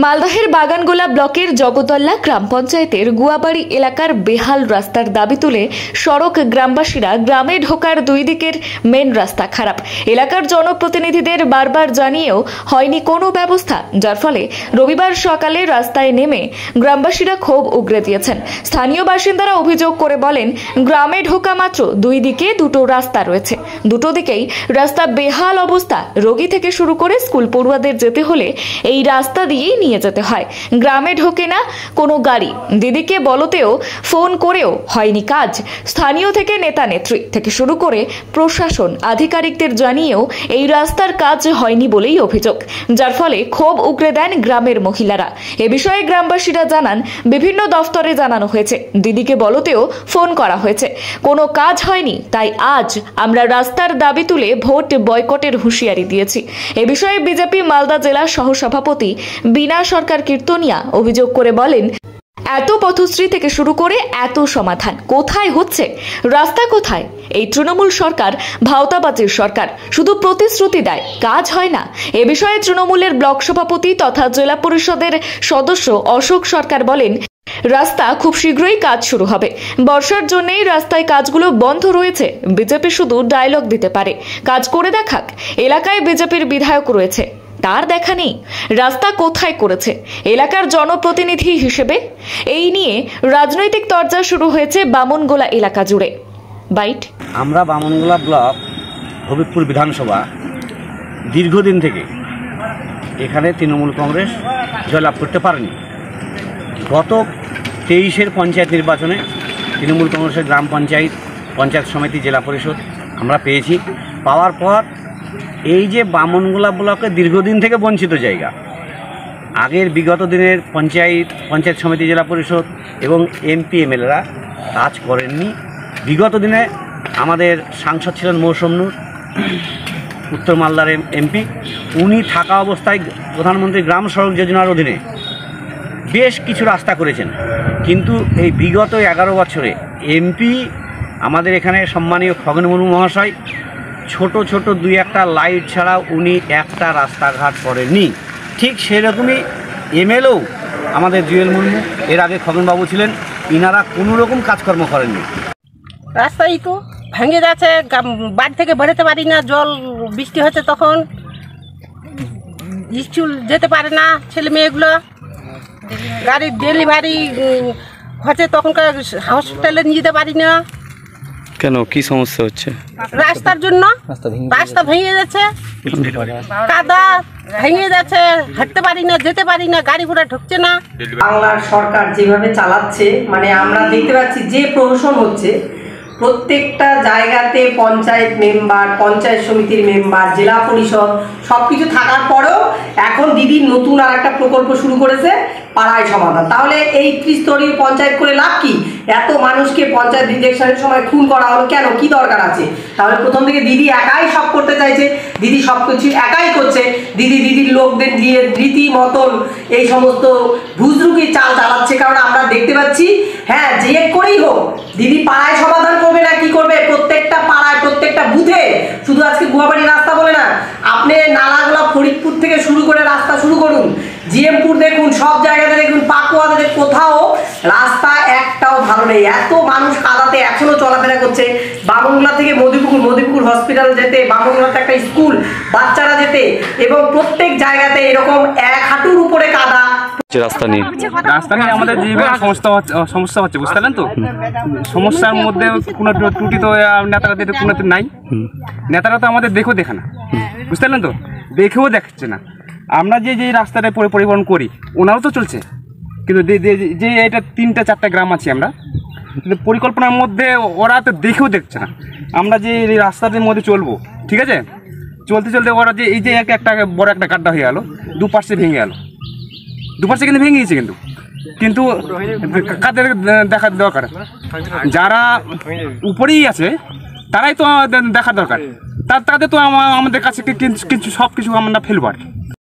মালদহের বাগানগোলা ব্লকের জগতল্লা গ্রাম পঞ্চায়েতের গুয়াবাড়ি এলাকার বেহাল রাস্তার দাবি তুলে সড়ক গ্রামবাসীরা গ্রামে ঢোকার দুই দিকের মেন রাস্তা খারাপ। এলাকার জনপ্রতিনিধিদের বারবার জানিয়েও হয়নি কোনো ব্যবস্থা, যার ফলে রবিবার সকালে রাস্তায় নেমে গ্রামবাসীরা ক্ষোভ উগরে দিয়েছেন। স্থানীয় বাসিন্দারা অভিযোগ করে বলেন, গ্রামে ঢোকা মাত্র দুই দিকে দুটো রাস্তা রয়েছে, দুটো দিকেই রাস্তা বেহাল অবস্থা। রোগী থেকে শুরু করে স্কুল পড়ুয়াদের যেতে হলে এই রাস্তা দিয়েই নিয়ে যেতে হয়। গ্রামে ঢোকে না কোনো গাড়ি, দিদিকে বলতেও ফোন করেও হয়নি কাজ। স্থানীয় থেকে নেতা নেত্রী থেকে শুরু করে প্রশাসন আধিকারিকদের জানিয়েও এই রাস্তার কাজ হয়নি বলেই অভিযোগ, যার ফলে ক্ষোভ উগরে দেন গ্রামের মহিলারা। এ বিষয়ে গ্রামবাসীরা জানান, বিভিন্ন দফতরে জানানো হয়েছে, দিদিকে বলতেও ফোন করা হয়েছে, কোনো কাজ হয়নি। তাই আজ আমরা রাস্তার দাবি তুলে ভোট বয়কটের হুঁশিয়ারি দিয়েছি। এ বিষয়ে বিজেপি মালদা জেলা সহসভাপতি বিনা সরকার কীর্তনিয়া অভিযোগ করে বলেন, এত পথশ্রী থেকে শুরু করে এত সমাধান কোথায় হচ্ছে? রাস্তা কোথায়? এই তৃণমূল সরকার ভাওতাবাজির সরকার, শুধু প্রতিশ্রুতি দেয়, কাজ হয় না। এ বিষয়ে তৃণমূলের ব্লক সভাপতি তথা জেলা পরিষদের সদস্য অশোক সরকার বলেন, রাস্তা খুব শীঘ্রই কাজ শুরু হবে। বর্ষার জন্যই রাস্তায় কাজগুলো বন্ধ রয়েছে। বিজেপি শুধু ডায়লগ দিতে পারে, কাজ করে দেখাক। এলাকায় বিজেপির বিধায়ক রয়েছে, তার দেখা নেই। রাস্তা কোথায় করেছে এলাকার জনপ্রতিনিধি হিসেবে? এই নিয়ে রাজনৈতিক তরজা শুরু হয়েছে বামনগোলা এলাকা জুড়ে। বাইট, আমরা বামনগোলা ব্লক হবিবপুর বিধানসভা দীর্ঘদিন থেকে এখানে তৃণমূল কংগ্রেস জয়লাভ করতে পারেনি। গত 23-এর পঞ্চায়েত নির্বাচনে তৃণমূল কংগ্রেসের গ্রাম পঞ্চায়েত, পঞ্চায়েত সমিতি, জেলা পরিষদ আমরা পেয়েছি। পাওয়ার পর এই যে বামনগোলা ব্লকে দীর্ঘদিন থেকে বঞ্চিত জায়গা, আগের বিগত দিনের পঞ্চায়েত সমিতি, জেলা পরিষদ এবং এমপি এমএলএরা কাজ করেননি। বিগত দিনে আমাদের সাংসদ ছিলেন মৌসুম নূর, উত্তর মালদার এমপি। উনি থাকা অবস্থায় প্রধানমন্ত্রী গ্রাম সড়ক যোজনার অধীনে বেশ কিছু রাস্তা করেছেন, কিন্তু এই বিগত 11 বছরে এমপি আমাদের এখানে সম্মানীয় খগেন মুর্মু মহাশয় ছোট ছোট 2-1টা লাইট ছাড়া উনি একটা রাস্তাঘাট করেননি। ঠিক সেরকমই এমএলএও আমাদের জুয়েল মুর্মু, এর আগে খগেনবাবু ছিলেন, ইনারা কোনো রকম কাজকর্ম করেননি। রাস্তাই তো ভেঙে যাচ্ছে, বাড়ি থেকে বেরোতে পারি না, জল বৃষ্টি হচ্ছে তখন স্কুল যেতে পারে না ছেলে মেয়েগুলো, গাড়ির ডেলিভারি হচ্ছে তখনকার হসপিটালে নিয়ে যেতে পারি না। কেন, কি সমস্যা হচ্ছে? রাস্তার জন্য, রাস্তা ভেঙে যাচ্ছে, কাদা ভেঙে যাচ্ছে, হাঁটতে পারি না, যেতে পারি না, গাড়ি ঘোড়া ঢুকছে না। বাংলার সরকার যেভাবে চালাচ্ছে, মানে আমরা দেখতে পাচ্ছি যে প্রহসন হচ্ছে প্রত্যেকটা জায়গাতে, পঞ্চায়েত মেম্বার, পঞ্চায়েত সমিতির মেম্বার, জেলা পরিষদ সবকিছু থাকার পরেও এখন দিদির নতুন আর একটা প্রকল্প শুরু করেছে, পাড়ায় সমাধান। তাহলে এই ত্রিস্তরীয় পঞ্চায়েত করে লাভ কি? এত মানুষকে পঞ্চায়েত ইলেকশনের সময় খুন করা হলো কেন? কি দরকার আছে? তাহলে প্রথম থেকে দিদি একাই সব করতে চাইছে, দিদি সব কিছু একাই করছে, দিদির লোকদের দিয়ে রীতি মতন এই সমস্ত ভুজরুকি চাল চালাচ্ছে। কারণ আমরা দেখতে পাচ্ছি, হ্যাঁ, যে করেই হোক দিদি পাড়ায় সমাধান করবে না। কি করবে? প্রত্যেকটা পাড়ায়, প্রত্যেকটা বুথে, শুধু আজকে গুয়াবাড়ি রাস্তা বলে না, আপনি নালাগোলা ফরিদপুর থেকে শুরু করে রাস্তা শুরু করুন, জিএমপুর দেখুন, সব জায়গাতে দেখুন, পাকুয়াতে কোথাও রাস্তা একটাও ভালো নেই। এত মানুষ কাদাতে এখনো চলাফেরা করছে। বামনগোলা থেকে মদিপুকুর হসপিটাল যেতে, বামনগোলাতে একটা স্কুল, বাচ্চারা যেতে, এবং প্রত্যেক জায়গাতে এরকম 1 হাঁটুর উপরে কাদা। রাস্তা নিয়ে আমাদের যে সমস্যা হচ্ছে, বুঝতে পারলেন তো? সমস্যার মধ্যে কোনো ত্রুটি তো নেতারাদের কোনো নাই। নেতারা তো আমাদের দেখে না, বুঝতে পারলেন তো? দেখেও দেখছে না। আমরা যে রাস্তাটা পরিবহন করি, ওনারও তো চলছে, কিন্তু যে এটা 3-4টা গ্রাম আছে আমরা, কিন্তু পরিকল্পনার মধ্যে ওরা তো দেখেও দেখছে না। আমরা যে এই রাস্তাটার মধ্যে চলবো, ঠিক আছে, চলতে ওরা যে এই যে একটা বড় একটা গাড্ডা হয়ে গেল, দুপাশে ভেঙে গেল, দুপাশে কিন্তু ভেঙে গেছে, কিন্তু কাদের দেখার দরকার? যারা উপরেই আছে তারাই তো দেখার দরকার। তাদের তো আমাদের কাছে কিছু সব কিছু আমরা ফেলবো আর কি।